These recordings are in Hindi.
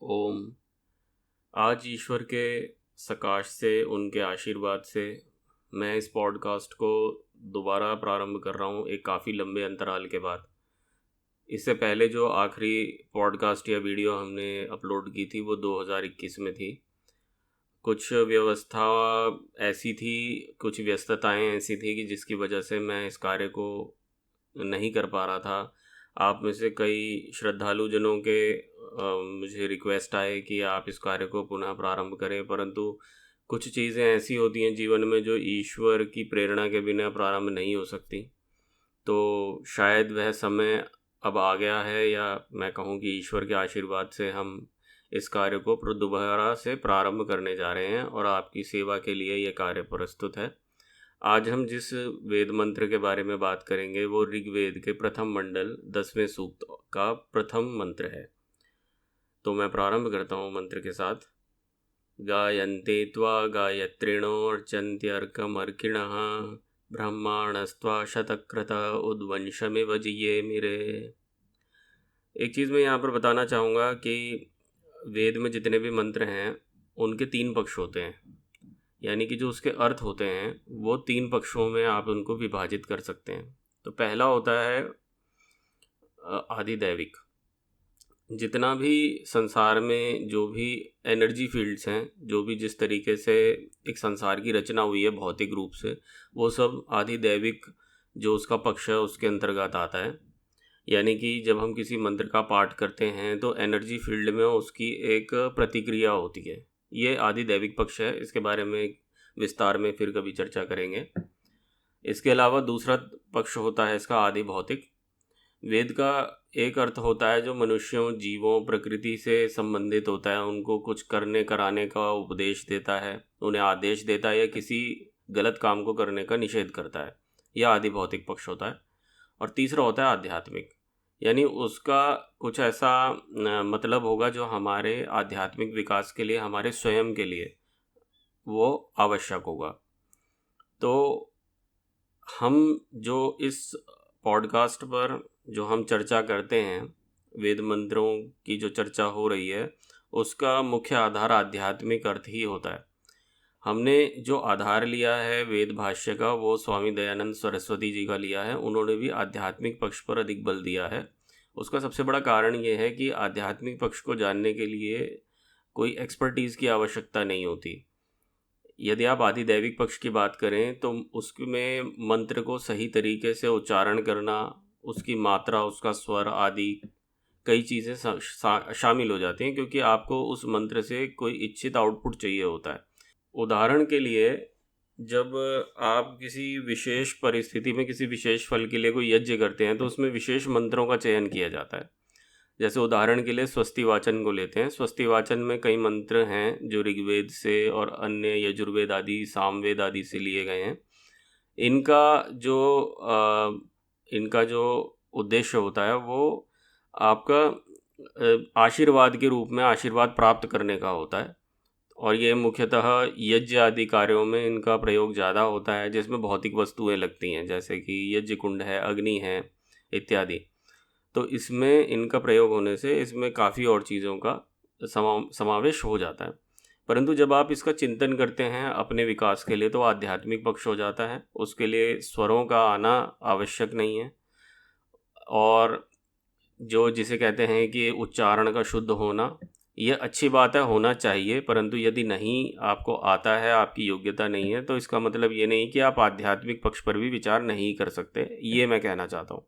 ओम। आज ईश्वर के सकाश से, उनके आशीर्वाद से मैं इस पॉडकास्ट को दोबारा प्रारंभ कर रहा हूँ एक काफ़ी लंबे अंतराल के बाद। इससे पहले जो आखिरी पॉडकास्ट या वीडियो हमने अपलोड की थी वो 2021 में थी। कुछ व्यवस्था ऐसी थी, कुछ व्यस्तताएं ऐसी थी कि जिसकी वजह से मैं इस कार्य को नहीं कर पा रहा था। आप में से कई श्रद्धालु जनों के मुझे रिक्वेस्ट आए कि आप इस कार्य को पुनः प्रारंभ करें, परंतु कुछ चीज़ें ऐसी होती हैं जीवन में जो ईश्वर की प्रेरणा के बिना प्रारंभ नहीं हो सकती। तो शायद वह समय अब आ गया है, या मैं कहूँ कि ईश्वर के आशीर्वाद से हम इस कार्य को दोबारा से प्रारंभ करने जा रहे हैं और आपकी सेवा के लिए ये कार्य प्रस्तुत है। आज हम जिस वेद मंत्र के बारे में बात करेंगे वो ऋग्वेद के प्रथम मंडल 10वें सूक्त का प्रथम मंत्र है। तो मैं प्रारंभ करता हूँ मंत्र के साथ। गायन्ते त्वा गायत्रिणो अर्चन्त्यर्कमर्किणः ब्रह्माणस्त्वा शतक्रत उद्वंशमिव जियेमिरे। एक चीज़ मैं यहाँ पर बताना चाहूँगा कि वेद में जितने भी मंत्र हैं उनके 3 पक्ष होते हैं, यानी कि जो उसके अर्थ होते हैं वो 3 पक्षों में आप उनको विभाजित कर सकते हैं। तो पहला होता है आदिदैविक। जितना भी संसार में जो भी एनर्जी फील्ड्स हैं, जो भी जिस तरीके से एक संसार की रचना हुई है भौतिक रूप से, वो सब आदिदैविक जो उसका पक्ष है उसके अंतर्गत आता है। यानी कि जब हम किसी मंत्र का पाठ करते हैं तो एनर्जी फील्ड में उसकी एक प्रतिक्रिया होती है। ये आदिदैविक पक्ष है, इसके बारे में विस्तार में फिर कभी चर्चा करेंगे। इसके अलावा दूसरा पक्ष होता है इसका आदि भौतिक। वेद का एक अर्थ होता है जो मनुष्यों, जीवों, प्रकृति से संबंधित होता है, उनको कुछ करने कराने का उपदेश देता है, उन्हें आदेश देता है या किसी गलत काम को करने का निषेध करता है। यह आदि भौतिक पक्ष होता है। और तीसरा होता है आध्यात्मिक, यानी उसका कुछ ऐसा मतलब होगा जो हमारे आध्यात्मिक विकास के लिए, हमारे स्वयं के लिए वो आवश्यक होगा। तो हम जो इस पॉडकास्ट पर जो हम चर्चा करते हैं, वेद मंत्रों की जो चर्चा हो रही है, उसका मुख्य आधार आध्यात्मिक अर्थ ही होता है। हमने जो आधार लिया है वेद भाष्य का वो स्वामी दयानंद सरस्वती जी का लिया है। उन्होंने भी आध्यात्मिक पक्ष पर अधिक बल दिया है। उसका सबसे बड़ा कारण ये है कि आध्यात्मिक पक्ष को जानने के लिए कोई एक्सपर्टीज़ की आवश्यकता नहीं होती। यदि आप आदिदैविक पक्ष की बात करें तो उसमें मंत्र को सही तरीके से उच्चारण करना, उसकी मात्रा, उसका स्वर आदि कई चीज़ें शामिल हो जाती हैं, क्योंकि आपको उस मंत्र से कोई इच्छित आउटपुट चाहिए होता है। उदाहरण के लिए, जब आप किसी विशेष परिस्थिति में किसी विशेष फल के लिए कोई यज्ञ करते हैं तो उसमें विशेष मंत्रों का चयन किया जाता है। जैसे उदाहरण के लिए स्वस्ति वाचन को लेते हैं। स्वस्ति वाचन में कई मंत्र हैं जो ऋग्वेद से और अन्य यजुर्वेद आदि, सामवेद आदि से लिए गए हैं। इनका जो उद्देश्य होता है वो आपका आशीर्वाद के रूप में आशीर्वाद प्राप्त करने का होता है, और ये मुख्यतः यज्ञ आदि कार्यों में इनका प्रयोग ज़्यादा होता है, जिसमें भौतिक वस्तुएं लगती हैं, जैसे कि यज्ञ कुंड है, अग्नि है इत्यादि। तो इसमें इनका प्रयोग होने से इसमें काफ़ी और चीज़ों का समावेश हो जाता है। परंतु जब आप इसका चिंतन करते हैं अपने विकास के लिए तो आध्यात्मिक पक्ष हो जाता है। उसके लिए स्वरों का आना आवश्यक नहीं है, और जो जिसे कहते हैं कि उच्चारण का शुद्ध होना, ये अच्छी बात है, होना चाहिए। परंतु यदि नहीं आपको आता है, आपकी योग्यता नहीं है, तो इसका मतलब ये नहीं कि आप आध्यात्मिक पक्ष पर भी विचार नहीं कर सकते, ये मैं कहना चाहता हूँ।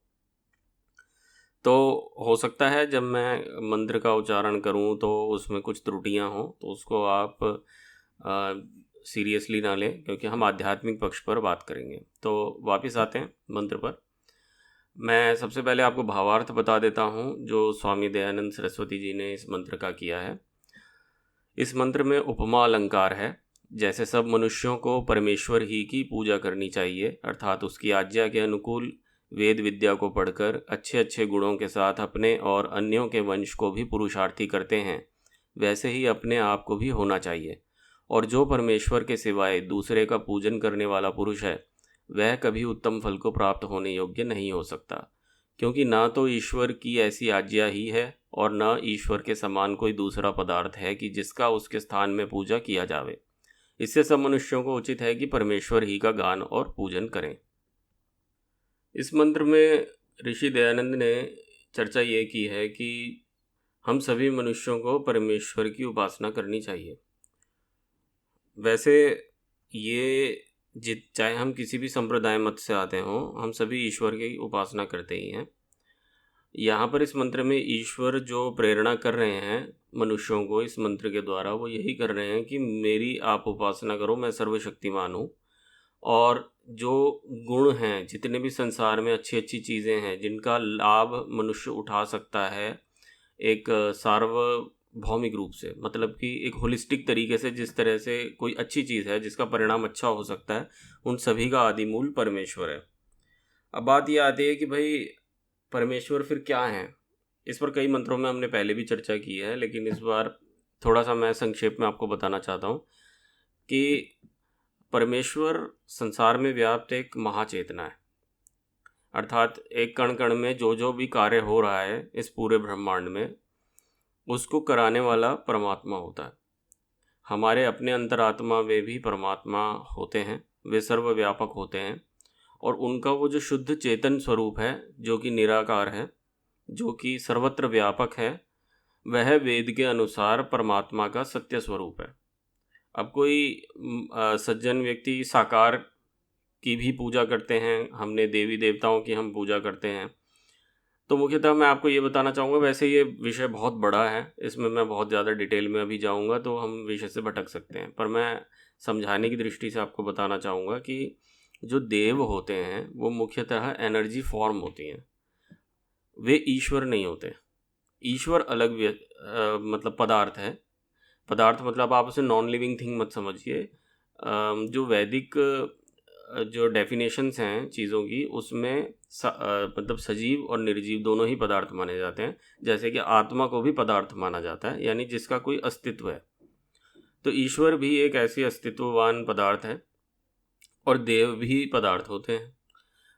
तो हो सकता है जब मैं मंत्र का उच्चारण करूँ तो उसमें कुछ त्रुटियाँ हों, तो उसको आप सीरियसली ना लें, क्योंकि हम आध्यात्मिक पक्ष पर बात करेंगे। तो वापस आते हैं मंत्र पर। मैं सबसे पहले आपको भावार्थ बता देता हूँ जो स्वामी दयानंद सरस्वती जी ने इस मंत्र का किया है। इस मंत्र में उपमा अलंकार है। जैसे सब मनुष्यों को परमेश्वर ही की पूजा करनी चाहिए, अर्थात उसकी आज्ञा के अनुकूल वेद विद्या को पढ़कर अच्छे अच्छे गुणों के साथ अपने और अन्यों के वंश को भी पुरुषार्थी करते हैं, वैसे ही अपने आप को भी होना चाहिए। और जो परमेश्वर के सिवाय दूसरे का पूजन करने वाला पुरुष है वह कभी उत्तम फल को प्राप्त होने योग्य नहीं हो सकता, क्योंकि ना तो ईश्वर की ऐसी आज्ञा ही है और न ईश्वर के समान कोई दूसरा पदार्थ है कि जिसका उसके स्थान में पूजा किया जावे। इससे सब मनुष्यों को उचित है कि परमेश्वर ही का गान और पूजन करें। इस मंत्र में ऋषि दयानंद ने चर्चा ये की है कि हम सभी मनुष्यों को परमेश्वर की उपासना करनी चाहिए। वैसे ये चाहे हम किसी भी संप्रदाय मत से आते हों, हम सभी ईश्वर की उपासना करते ही हैं। यहाँ पर इस मंत्र में ईश्वर जो प्रेरणा कर रहे हैं मनुष्यों को इस मंत्र के द्वारा, वो यही कर रहे हैं कि मेरी आप उपासना करो, मैं सर्वशक्तिमान हूँ। और जो गुण हैं, जितने भी संसार में अच्छी अच्छी चीज़ें हैं जिनका लाभ मनुष्य उठा सकता है एक सार्वभौमिक रूप से, मतलब कि एक होलिस्टिक तरीके से, जिस तरह से कोई अच्छी चीज़ है जिसका परिणाम अच्छा हो सकता है, उन सभी का आदि मूल परमेश्वर है। अब बात ये आती है कि भाई परमेश्वर फिर क्या है। इस पर कई मंत्रों में हमने पहले भी चर्चा की है, लेकिन इस बार थोड़ा सा मैं संक्षेप में आपको बताना चाहता हूँ कि परमेश्वर संसार में व्याप्त एक महाचेतना है। अर्थात एक कण कण में जो जो भी कार्य हो रहा है इस पूरे ब्रह्मांड में, उसको कराने वाला परमात्मा होता है। हमारे अपने अंतरात्मा में भी परमात्मा होते हैं, वे सर्वव्यापक होते हैं। और उनका वो जो शुद्ध चेतन स्वरूप है, जो कि निराकार है, जो कि सर्वत्र व्यापक है, वह वेद के अनुसार परमात्मा का सत्य स्वरूप है। अब कोई सज्जन व्यक्ति साकार की भी पूजा करते हैं, हमने देवी देवताओं की हम पूजा करते हैं। तो मुख्यतः मैं आपको ये बताना चाहूँगा, वैसे ये विषय बहुत बड़ा है, इसमें मैं बहुत ज़्यादा डिटेल में अभी जाऊँगा तो हम विषय से भटक सकते हैं, पर मैं समझाने की दृष्टि से आपको बताना चाहूँगा कि जो देव होते हैं वो मुख्यतः एनर्जी फॉर्म होती हैं, वे ईश्वर नहीं होते। ईश्वर अलग मतलब पदार्थ है। पदार्थ मतलब आप उसे नॉन लिविंग थिंग मत समझिए। जो वैदिक जो डेफिनेशंस हैं चीज़ों की, उसमें मतलब सजीव और निर्जीव दोनों ही पदार्थ माने जाते हैं। जैसे कि आत्मा को भी पदार्थ माना जाता है, यानी जिसका कोई अस्तित्व है। तो ईश्वर भी एक ऐसी अस्तित्ववान पदार्थ है और देव भी पदार्थ होते हैं।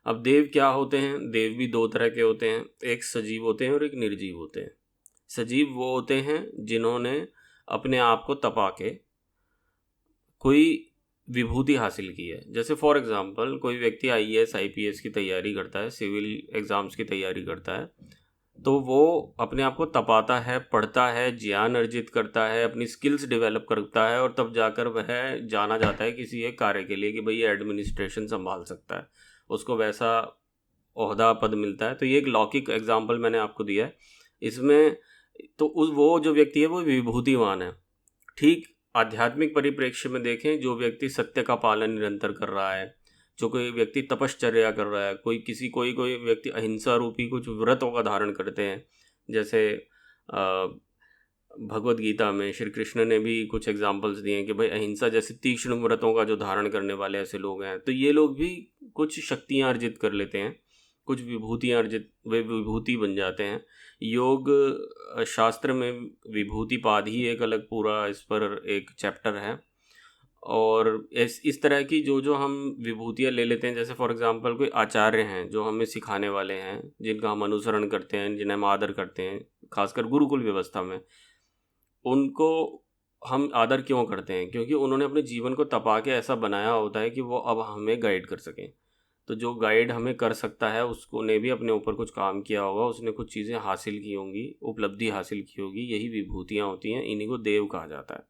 अब देव क्या होते हैं? देव भी दो तरह के होते हैं, एक सजीव होते हैं और एक निर्जीव होते हैं। सजीव वो होते हैं जिन्होंने अपने आप को तपा के कोई विभूति हासिल की है। जैसे फॉर एग्जांपल कोई व्यक्ति आईएएस आईपीएस की तैयारी करता है, सिविल एग्ज़ाम्स की तैयारी करता है, तो वो अपने आप को तपाता है, पढ़ता है, ज्ञान अर्जित करता है, अपनी स्किल्स डेवलप करता है, और तब जाकर वह जाना जाता है किसी एक कार्य के लिए कि भाई ये एडमिनिस्ट्रेशन संभाल सकता है, उसको वैसा ओहदा पद मिलता है। तो ये एक लौकिक एग्जाम्पल मैंने आपको दिया है। इसमें तो वो जो व्यक्ति है वो विभूतिवान है। ठीक आध्यात्मिक परिप्रेक्ष्य में देखें, जो व्यक्ति सत्य का पालन निरंतर कर रहा है, जो कोई व्यक्ति तपश्चर्या कर रहा है, कोई व्यक्ति अहिंसा रूपी कुछ व्रतों का धारण करते हैं। जैसे भगवत गीता में श्री कृष्ण ने भी कुछ एग्जाम्पल्स दिए हैं कि भाई अहिंसा जैसे तीक्ष्ण व्रतों का जो धारण करने वाले ऐसे लोग हैं, तो ये लोग भी कुछ शक्तियाँ अर्जित कर लेते हैं, कुछ विभूतियाँ अर्जित, वे विभूति बन जाते हैं। योग शास्त्र में विभूतिपाद ही एक अलग पूरा इस पर एक चैप्टर है। और इस तरह की जो जो हम विभूतियाँ ले लेते हैं, जैसे फॉर एग्जांपल कोई आचार्य हैं जो हमें सिखाने वाले हैं, जिनका हम अनुसरण करते हैं, जिन्हें हम आदर करते हैं, खासकर गुरुकुल व्यवस्था में, उनको हम आदर क्यों करते हैं? क्योंकि उन्होंने अपने जीवन को तपा के ऐसा बनाया होता है कि वो अब हमें गाइड कर सकें। तो जो गाइड हमें कर सकता है उसको ने भी अपने ऊपर कुछ काम किया होगा, उसने कुछ चीज़ें हासिल की होंगी, उपलब्धि हासिल की होगी, यही विभूतियाँ होती हैं, इन्हीं को देव कहा जाता है।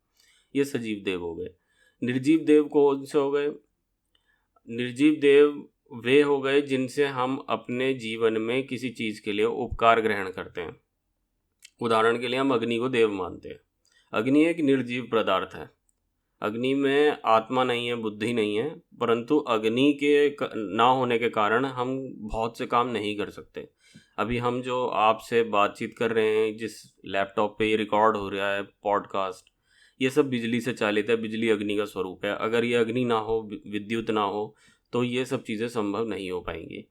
ये सजीव देव हो गए। निर्जीव देव कौन से हो गए? निर्जीव देव वे हो गए जिनसे हम अपने जीवन में किसी चीज़ के लिए उपकार ग्रहण करते हैं। उदाहरण के लिए हम अग्नि को देव मानते हैं। अग्नि एक निर्जीव पदार्थ है। अग्नि में आत्मा नहीं है, बुद्धि नहीं है, परंतु अग्नि के ना होने के कारण हम बहुत से काम नहीं कर सकते। अभी हम जो आपसे बातचीत कर रहे हैं, जिस लैपटॉप पे ये रिकॉर्ड हो रहा है पॉडकास्ट, ये सब बिजली से चालित है। बिजली अग्नि का स्वरूप है। अगर ये अग्नि ना हो, विद्युत ना हो, तो ये सब चीज़ें संभव नहीं हो पाएंगी।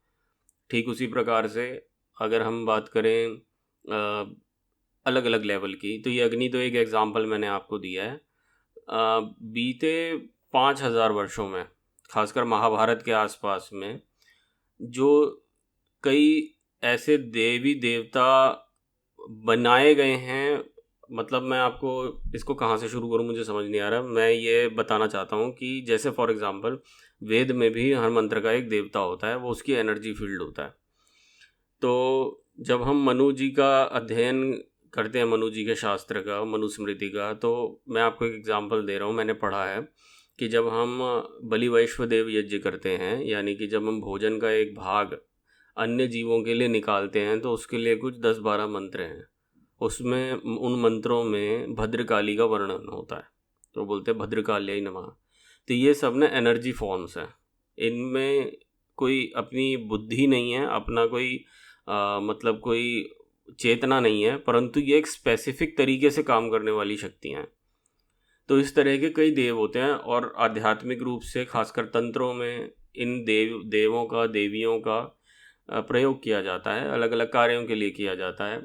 ठीक उसी प्रकार से अगर हम बात करें अलग अलग लेवल की, तो ये अग्नि तो एक एग्जाम्पल मैंने आपको दिया है। बीते 5000 वर्षों में, खासकर महाभारत के आसपास में, जो कई ऐसे देवी देवता बनाए गए हैं। मतलब मैं आपको इसको कहाँ से शुरू करूँ मुझे समझ नहीं आ रहा। मैं ये बताना चाहता हूँ कि जैसे फॉर एग्ज़ाम्पल वेद में भी हर मंत्र का एक देवता होता है, वो उसकी एनर्जी फील्ड होता है। तो जब हम मनु जी का अध्ययन करते हैं, मनु जी के शास्त्र का, मनुस्मृति का, तो मैं आपको एक एग्जांपल दे रहा हूँ। मैंने पढ़ा है कि जब हम बलि वैश्वदेव यज्ञ करते हैं, यानी कि जब हम भोजन का एक भाग अन्य जीवों के लिए निकालते हैं, तो उसके लिए कुछ 10-12 मंत्र हैं। उसमें उन मंत्रों में भद्रकाली का वर्णन होता है, तो बोलते हैं भद्रकाली नमः। तो ये सब ना एनर्जी फॉर्म्स हैं। इनमें कोई अपनी बुद्धि नहीं है, अपना कोई मतलब कोई चेतना नहीं है, परंतु ये एक स्पेसिफिक तरीके से काम करने वाली शक्तियाँ हैं। तो इस तरह के कई देव होते हैं, और आध्यात्मिक रूप से खासकर तंत्रों में इन देवों का, देवियों का प्रयोग किया जाता है। अलग अलग कार्यों के लिए किया जाता है।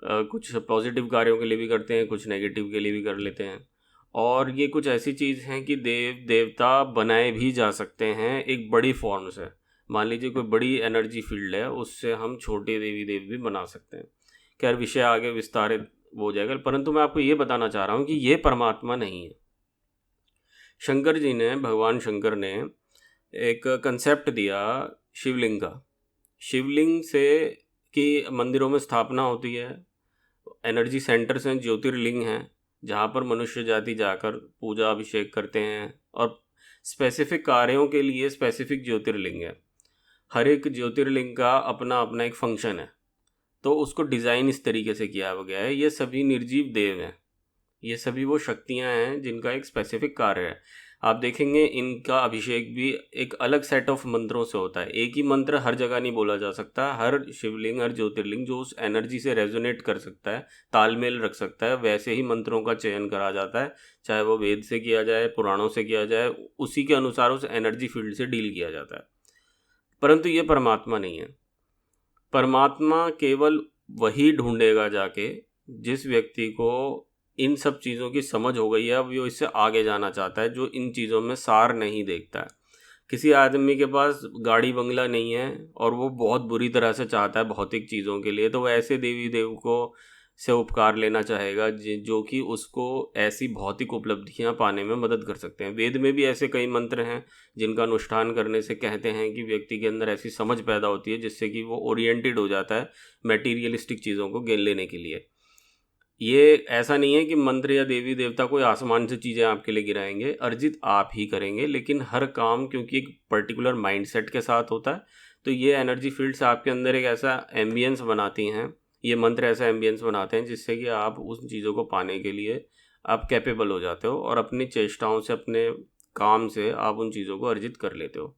कुछ पॉजिटिव कार्यों के लिए भी करते हैं, कुछ नेगेटिव के लिए भी कर लेते हैं। और ये कुछ ऐसी चीज़ हैं कि देव देवता बनाए भी जा सकते हैं एक बड़ी फॉर्म से। मान लीजिए कोई बड़ी एनर्जी फील्ड है, उससे हम छोटे देवी देव भी बना सकते हैं। खैर विषय आगे विस्तारित हो जाएगा, परंतु मैं आपको ये बताना चाह रहा हूँ कि ये परमात्मा नहीं है। शंकर जी ने, भगवान शंकर ने एक कंसेप्ट दिया शिवलिंग का। शिवलिंग से कि मंदिरों में स्थापना होती है, एनर्जी सेंटर्स हैं, ज्योतिर्लिंग हैं, जहाँ पर मनुष्य जाति जाकर पूजा अभिषेक करते हैं, और स्पेसिफिक कार्यों के लिए स्पेसिफिक ज्योतिर्लिंग है। हर एक ज्योतिर्लिंग का अपना अपना एक फंक्शन है, तो उसको डिज़ाइन इस तरीके से किया गया है। ये सभी निर्जीव देव हैं, ये सभी वो शक्तियां हैं जिनका एक स्पेसिफिक कार्य है। आप देखेंगे इनका अभिषेक भी एक अलग सेट ऑफ मंत्रों से होता है। एक ही मंत्र हर जगह नहीं बोला जा सकता। हर शिवलिंग, हर ज्योतिर्लिंग जो उस एनर्जी से रेजोनेट कर सकता है, तालमेल रख सकता है, वैसे ही मंत्रों का चयन करा जाता है। चाहे वो वेद से किया जाए, पुराणों से किया जाए, उसी के अनुसार उस एनर्जी फील्ड से डील किया जाता है। परंतु ये परमात्मा नहीं है। परमात्मा केवल वही ढूंढेगा जाके जिस व्यक्ति को इन सब चीज़ों की समझ हो गई है, अब वो इससे आगे जाना चाहता है, जो इन चीज़ों में सार नहीं देखता है। किसी आदमी के पास गाड़ी बंगला नहीं है और वो बहुत बुरी तरह से चाहता है भौतिक चीज़ों के लिए, तो वो ऐसे देवी देव को से उपकार लेना चाहेगा जो कि उसको ऐसी भौतिक उपलब्धियां पाने में मदद कर सकते हैं। वेद में भी ऐसे कई मंत्र हैं जिनका अनुष्ठान करने से कहते हैं कि व्यक्ति के अंदर ऐसी समझ पैदा होती है जिससे कि वो ओरिएंटेड हो जाता है मटेरियलिस्टिक चीज़ों को गेन लेने के लिए। ये ऐसा नहीं है कि मंत्र या देवी देवता कोई आसमान से चीज़ें आपके लिए गिराएंगे, अर्जित आप ही करेंगे। लेकिन हर काम क्योंकि एक पर्टिकुलर माइंडसेट के साथ होता है, तो ये एनर्जी फील्ड्स आपके अंदर एक ऐसा एम्बियंस बनाती हैं, ये मंत्र ऐसा एम्बियंस बनाते हैं जिससे कि आप उन चीज़ों को पाने के लिए आप कैपेबल हो जाते हो, और अपनी चेष्टाओं से, अपने काम से आप उन चीज़ों को अर्जित कर लेते हो।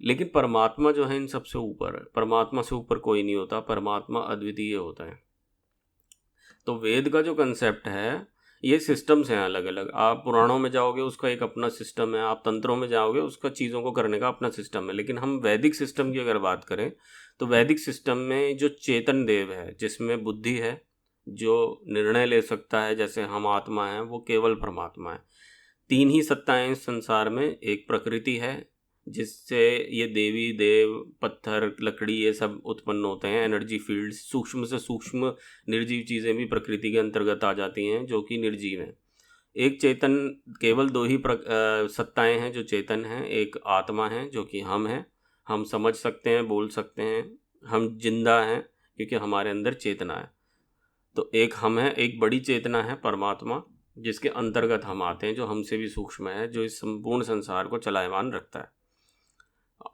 लेकिन परमात्मा जो है इन सबसे ऊपर है। परमात्मा से ऊपर कोई नहीं होता, परमात्मा अद्वितीय होता है। तो वेद का जो कंसेप्ट है, ये सिस्टम्स हैं अलग अलग। आप पुराणों में जाओगे उसका एक अपना सिस्टम है, आप तंत्रों में जाओगे उसका चीज़ों को करने का अपना सिस्टम है। लेकिन हम वैदिक सिस्टम की अगर बात करें, तो वैदिक सिस्टम में जो चेतन देव है, जिसमें बुद्धि है, जो निर्णय ले सकता है, जैसे हम आत्मा हैं, वो केवल परमात्मा है। तीन ही सत्ताएं इस संसार में, एक प्रकृति है जिससे ये देवी देव, पत्थर, लकड़ी, ये सब उत्पन्न होते हैं, एनर्जी फील्ड्स। सूक्ष्म से सूक्ष्म निर्जीव चीज़ें भी प्रकृति के अंतर्गत आ जाती हैं जो कि निर्जीव हैं। एक चेतन, केवल दो ही सत्ताएं हैं जो चेतन हैं। एक आत्मा है जो कि हम हैं, हम समझ सकते हैं, बोल सकते हैं, हम जिंदा हैं क्योंकि हमारे अंदर चेतना है। तो एक हम है, एक बड़ी चेतना है परमात्मा, जिसके अंतर्गत हम आते हैं, जो हमसे भी सूक्ष्म है, जो इस संपूर्ण संसार को चलायमान रखता है।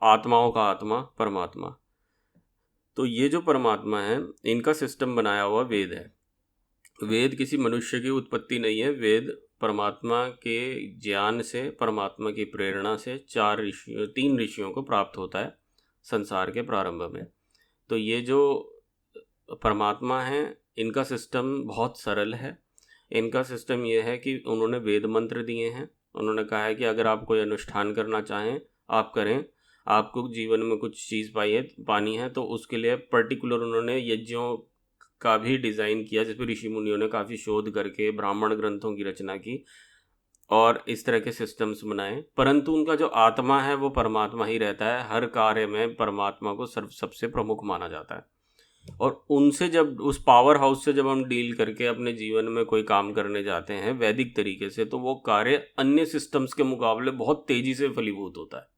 आत्माओं का आत्मा परमात्मा। तो ये जो परमात्मा है, इनका सिस्टम बनाया हुआ वेद है। वेद किसी मनुष्य की उत्पत्ति नहीं है। वेद परमात्मा के ज्ञान से, परमात्मा की प्रेरणा से तीन ऋषियों को प्राप्त होता है संसार के प्रारंभ में। तो ये जो परमात्मा है, इनका सिस्टम बहुत सरल है। इनका सिस्टम ये है कि उन्होंने वेद मंत्र दिए हैं। उन्होंने कहा है कि अगर आप कोई अनुष्ठान करना चाहें, आप करें। आपको जीवन में कुछ चीज़ पानी है, तो उसके लिए पर्टिकुलर उन्होंने यज्ञों का भी डिज़ाइन किया, जिस पर ऋषि मुनियों ने काफ़ी शोध करके ब्राह्मण ग्रंथों की रचना की और इस तरह के सिस्टम्स बनाए। परंतु उनका जो आत्मा है वो परमात्मा ही रहता है। हर कार्य में परमात्मा को सबसे प्रमुख माना जाता है। और उनसे जब उस पावर हाउस से जब हम डील करके अपने जीवन में कोई काम करने जाते हैं वैदिक तरीके से, तो वो कार्य अन्य सिस्टम्स के मुकाबले बहुत तेज़ी से फलीभूत होता है।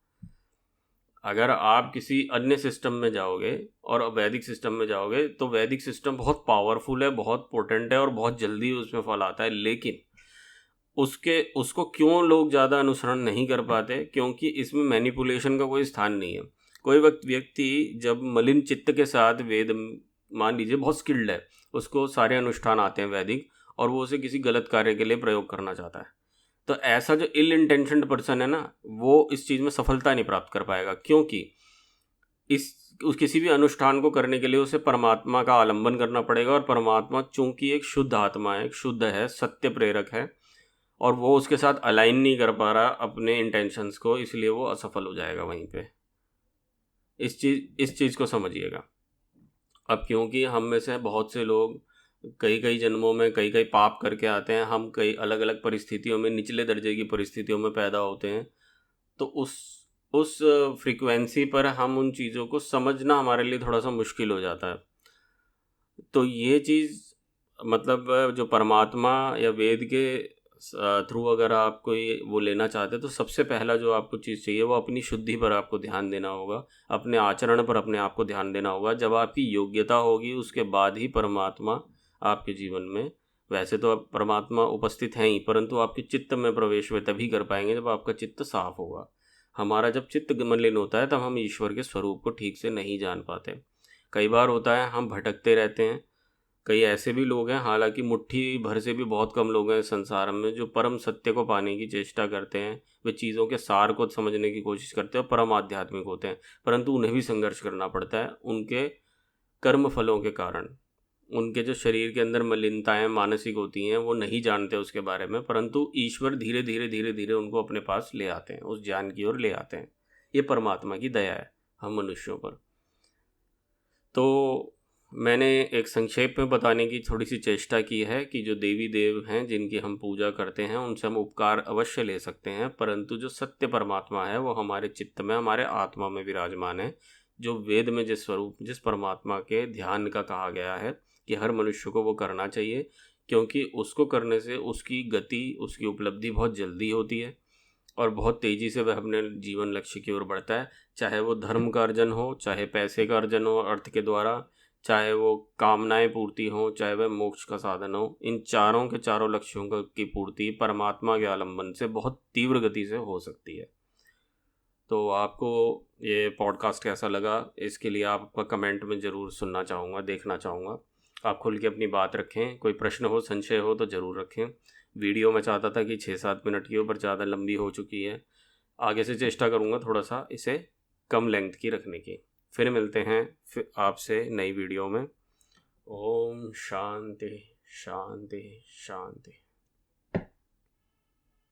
अगर आप किसी अन्य सिस्टम में जाओगे और वैदिक सिस्टम में जाओगे तो वैदिक सिस्टम बहुत पावरफुल है, बहुत पोटेंट है और बहुत जल्दी उसमें फल आता है, लेकिन उसको क्यों लोग ज़्यादा अनुसरण नहीं कर पाते? क्योंकि इसमें मैनिपुलेशन का कोई स्थान नहीं है। कोई व्यक्ति जब मलिन चित्त के साथ वेद, मान लीजिए बहुत स्किल्ड है, उसको सारे अनुष्ठान आते हैं वैदिक, और वो उसे किसी गलत कार्य के लिए प्रयोग करना चाहता है, तो ऐसा जो इल इंटेंशनड पर्सन है ना, वो इस चीज़ में सफलता नहीं प्राप्त कर पाएगा। क्योंकि उस किसी भी अनुष्ठान को करने के लिए उसे परमात्मा का आलंबन करना पड़ेगा, और परमात्मा चूंकि एक शुद्ध आत्मा है, एक शुद्ध है, सत्य प्रेरक है, और वो उसके साथ अलाइन नहीं कर पा रहा अपने इंटेंशंस को, इसलिए वो असफल हो जाएगा वहीं पे। इस चीज़ को समझिएगा। अब क्योंकि हम में से बहुत से लोग कई कई जन्मों में कई कई पाप करके आते हैं, हम कई अलग अलग परिस्थितियों में, निचले दर्जे की परिस्थितियों में पैदा होते हैं, तो उस फ्रीक्वेंसी पर हम उन चीज़ों को समझना हमारे लिए थोड़ा सा मुश्किल हो जाता है। तो ये चीज़, मतलब जो परमात्मा या वेद के थ्रू अगर आप कोई वो लेना चाहते हैं, तो सबसे पहला जो आपको चीज़ चाहिए वो अपनी शुद्धि पर आपको ध्यान देना होगा, अपने आचरण पर अपने आप को ध्यान देना होगा। जब आपकी योग्यता होगी उसके बाद ही परमात्मा आपके जीवन में, वैसे तो अब परमात्मा उपस्थित हैं ही, परंतु आपके चित्त में प्रवेश वे तभी कर पाएंगे जब आपका चित्त साफ होगा। हमारा जब चित्त मलिन होता है तब हम ईश्वर के स्वरूप को ठीक से नहीं जान पाते। कई बार होता है हम भटकते रहते हैं। कई ऐसे भी लोग हैं, हालांकि मुट्ठी भर से भी बहुत कम लोग हैं संसार में जो परम सत्य को पाने की चेष्टा करते हैं, वे चीज़ों के सार को समझने की कोशिश करते हैं और परम आध्यात्मिक होते हैं, परंतु उन्हें भी संघर्ष करना पड़ता है उनके कर्म फलों के कारण। उनके जो शरीर के अंदर मलिनताएं मानसिक होती हैं वो नहीं जानते उसके बारे में, परंतु ईश्वर धीरे धीरे धीरे धीरे उनको अपने पास ले आते हैं, उस ज्ञान की ओर ले आते हैं। ये परमात्मा की दया है हम मनुष्यों पर। तो मैंने एक संक्षेप में बताने की थोड़ी सी चेष्टा की है कि जो देवी देव हैं जिनकी हम पूजा करते हैं उनसे हम उपकार अवश्य ले सकते हैं, परंतु जो सत्य परमात्मा है वो हमारे चित्त में, हमारे आत्मा में विराजमान है। जो वेद में जिस स्वरूप, जिस परमात्मा के ध्यान का कहा गया है कि हर मनुष्य को वो करना चाहिए, क्योंकि उसको करने से उसकी गति, उसकी उपलब्धि बहुत जल्दी होती है और बहुत तेज़ी से वह अपने जीवन लक्ष्य की ओर बढ़ता है। चाहे वो धर्म का अर्जन हो, चाहे पैसे का अर्जन हो अर्थ के द्वारा, चाहे वो कामनाएं पूर्ति हो, चाहे वह मोक्ष का साधन हो, इन चारों के चारों लक्ष्यों की पूर्ति परमात्मा के आलंबन से बहुत तीव्र गति से हो सकती है। तो आपको ये पॉडकास्ट कैसा लगा, इसके लिए आपका कमेंट में ज़रूर सुनना चाहूँगा, देखना चाहूँगा। आप खुल के अपनी बात रखें, कोई प्रश्न हो, संशय हो तो ज़रूर रखें। वीडियो मैं चाहता था कि 6-7 मिनट की हो, पर ज़्यादा लंबी हो चुकी है। आगे से चेष्टा करूँगा थोड़ा सा इसे कम लेंथ की रखने की। फिर मिलते हैं फिर आपसे नई वीडियो में। ओम शांति शांति शांति।